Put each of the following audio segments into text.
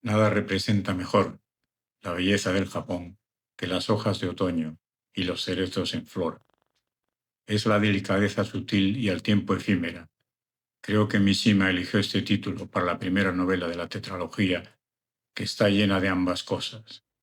Nada representa mejor la belleza del Japón que las hojas de otoño y los cerezos en flor. Es la delicadeza sutil y al tiempo efímera. Creo que Mishima eligió este título para la primera novela de la tetralogía, que está llena de ambas cosas.「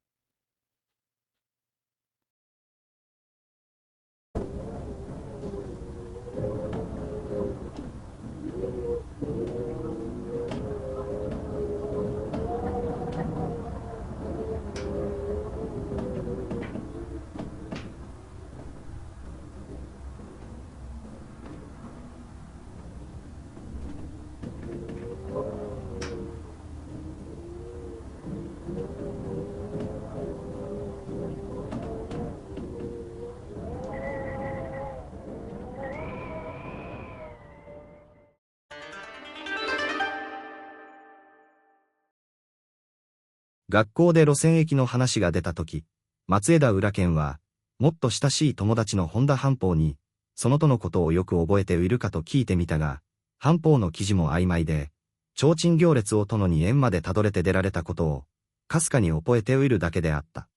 学校で路線駅の話が出たとき、松枝浦健は、もっと親しい友達の本田半方に、そのとのことをよく覚えているかと聞いてみたが、半方の記事も曖昧で、提灯行列を殿に縁までたどれて出られたことを、かすかに覚えているだけであった。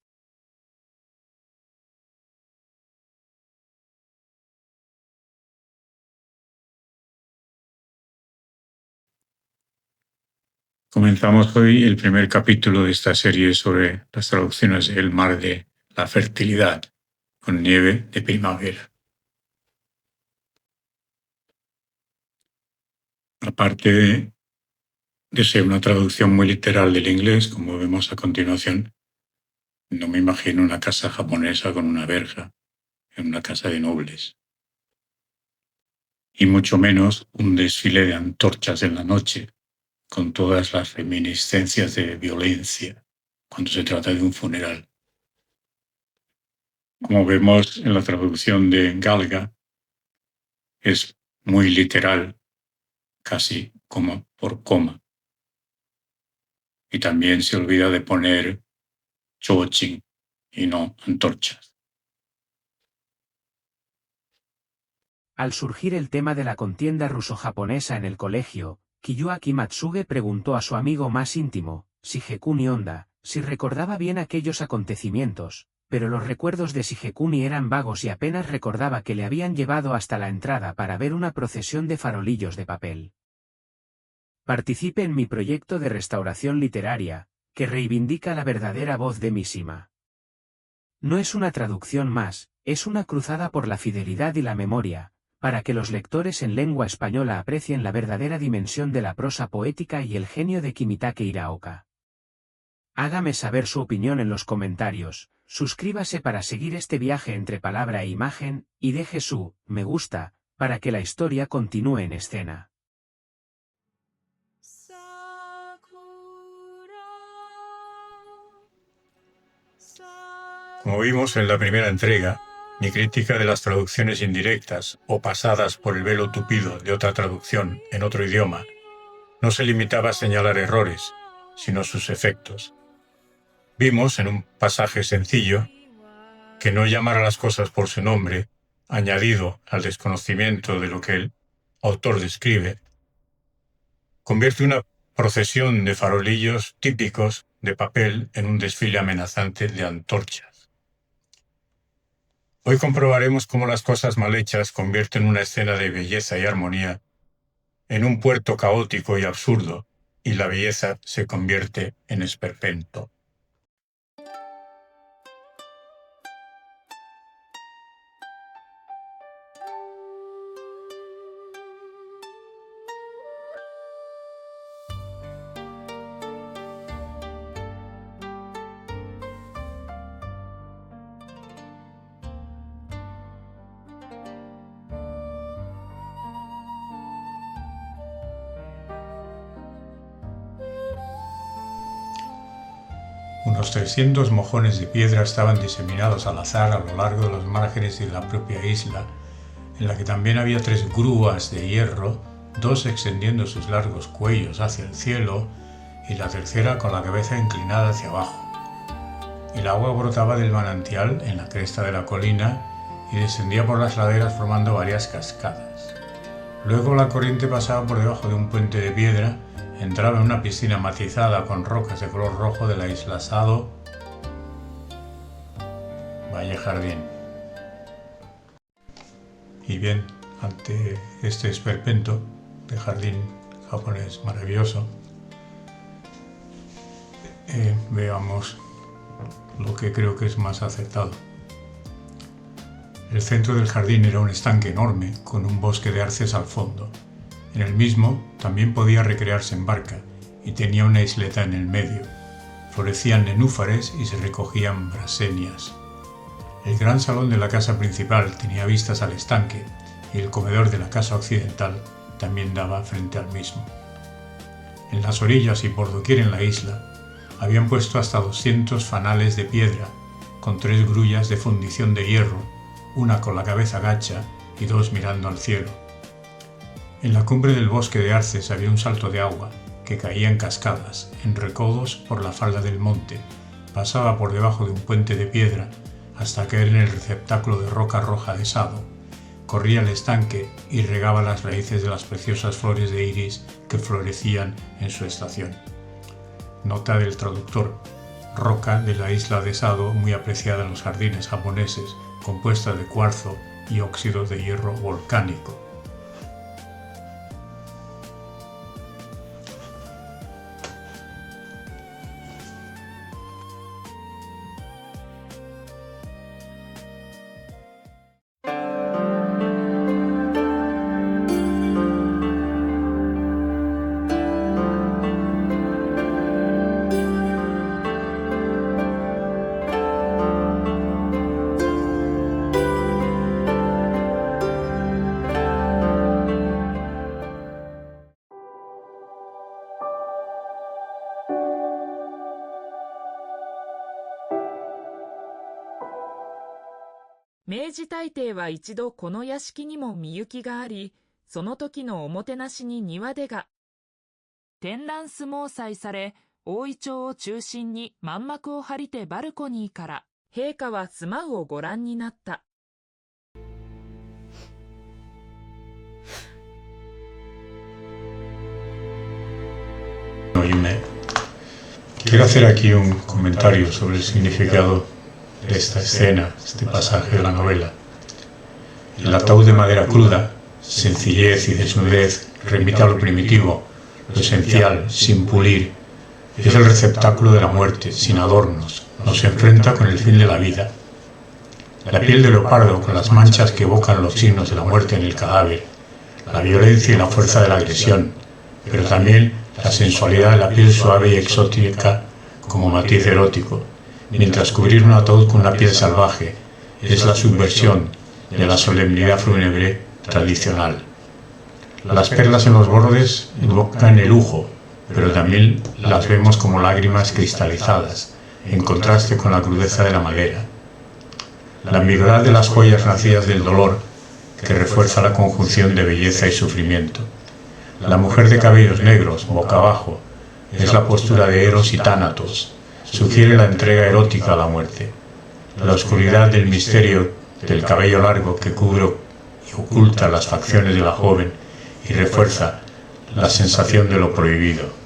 Comenzamos hoy el primer capítulo de esta serie sobre las traducciones del mar de la fertilidad, con nieve de primavera. Aparte de ser una traducción muy literal del inglés, como vemos a continuación, no me imagino una casa japonesa con una verja, en una casa de nobles. Y mucho menos un desfile de antorchas en la noche, con todas las reminiscencias de violencia, cuando se trata de un funeral. Como vemos en la traducción de Galga, es muy literal, casi como por coma. Y también se olvida de poner chōchin y no antorchas. Al surgir el tema de la contienda ruso-japonesa en el colegio, Kiyuaki Matsuge preguntó a su amigo más íntimo, Shigekuni Honda, si recordaba bien aquellos acontecimientos, pero los recuerdos de Shigekuni eran vagos y apenas recordaba que le habían llevado hasta la entrada para ver una procesión de farolillos de papel. Participe en mi proyecto de restauración literaria, que reivindica la verdadera voz de Mishima. No es una traducción más, es una cruzada por la fidelidad y la memoria, para que los lectores en lengua española aprecien la verdadera dimensión de la prosa poética y el genio de Kimitake Hiraoka. Hágame saber su opinión en los comentarios, suscríbase para seguir este viaje entre palabra e imagen, y deje su me gusta, para que la historia continúe en escena. Como vimos en la primera entrega, mi crítica de las traducciones indirectas o pasadas por el velo tupido de otra traducción en otro idioma no se limitaba a señalar errores, sino sus efectos. Vimos en un pasaje sencillo que no llamar a las cosas por su nombre, añadido al desconocimiento de lo que el autor describe, convierte una procesión de farolillos típicos de papel en un desfile amenazante de antorchas. Hoy comprobaremos cómo las cosas mal hechas convierten una escena de belleza y armonía en un puerto caótico y absurdo, y la belleza se convierte en esperpento. Unos 300 mojones de piedra estaban diseminados al azar a lo largo de los márgenes de la propia isla, en la que también había 3 grúas de hierro, 2 extendiendo sus largos cuellos hacia el cielo y la tercera con la cabeza inclinada hacia abajo. El agua brotaba del manantial en la cresta de la colina y descendía por las laderas formando varias cascadas. Luego la corriente pasaba por debajo de un puente de piedra entraba en una piscina matizada con rocas de color rojo de la isla Sado. Vaya jardín. Y bien, ante este esperpento de jardín japonés maravilloso, veamos lo que creo que es más acertado. El centro del jardín era un estanque enorme con un bosque de arces al fondo. En el mismo también podía recrearse en barca y tenía una isleta en el medio. Florecían nenúfares y se recogían brasenias. El gran salón de la casa principal tenía vistas al estanque y el comedor de la casa occidental también daba frente al mismo. En las orillas y por doquier en la isla habían puesto hasta 200 fanales de piedra con 3 grullas de fundición de hierro, una con la cabeza gacha y 2 mirando al cielo. En la cumbre del bosque de arces había un salto de agua que caía en cascadas, en recodos por la falda del monte, pasaba por debajo de un puente de piedra hasta caer en el receptáculo de roca roja de Sado, corría al estanque y regaba las raíces de las preciosas flores de iris que florecían en su estación. Nota del traductor: roca de la isla de Sado muy apreciada en los jardines japoneses, compuesta de cuarzo y óxido de hierro volcánico.明治大帝は一度この屋敷にもみゆきがあり、その時のおもてなしに庭出が天覧相撲祭され、大イチョウを中心に満幕を張りてバルコニーから陛下は住まうをご覧になった。Quiero hacer aquí un comentario sobre el significado de esta escena, este pasaje de la novela. El ataúd de madera cruda, sencillez y desnudez, remite a lo primitivo, lo esencial, sin pulir. Es el receptáculo de la muerte, sin adornos, nos enfrenta con el fin de la vida. La piel de leopardo, con las manchas que evocan los signos de la muerte en el cadáver, la violencia y la fuerza de la agresión, pero también la sensualidad de la piel suave y exótica como matiz erótico, mientras cubrir un ataúd con una piel salvaje es la subversión de la solemnidad fúnebre tradicional. Las perlas en los bordes evocan el lujo, pero también las vemos como lágrimas cristalizadas, en contraste con la crudeza de la madera. La ambigüedad de las joyas nacidas del dolor, que refuerza la conjunción de belleza y sufrimiento. La mujer de cabellos negros, boca abajo, es la postura de Eros y Tánatos, sugiere la entrega erótica a la muerte. La oscuridad del misterio del cabello largo que cubre y oculta las facciones de la joven y refuerza la sensación de lo prohibido.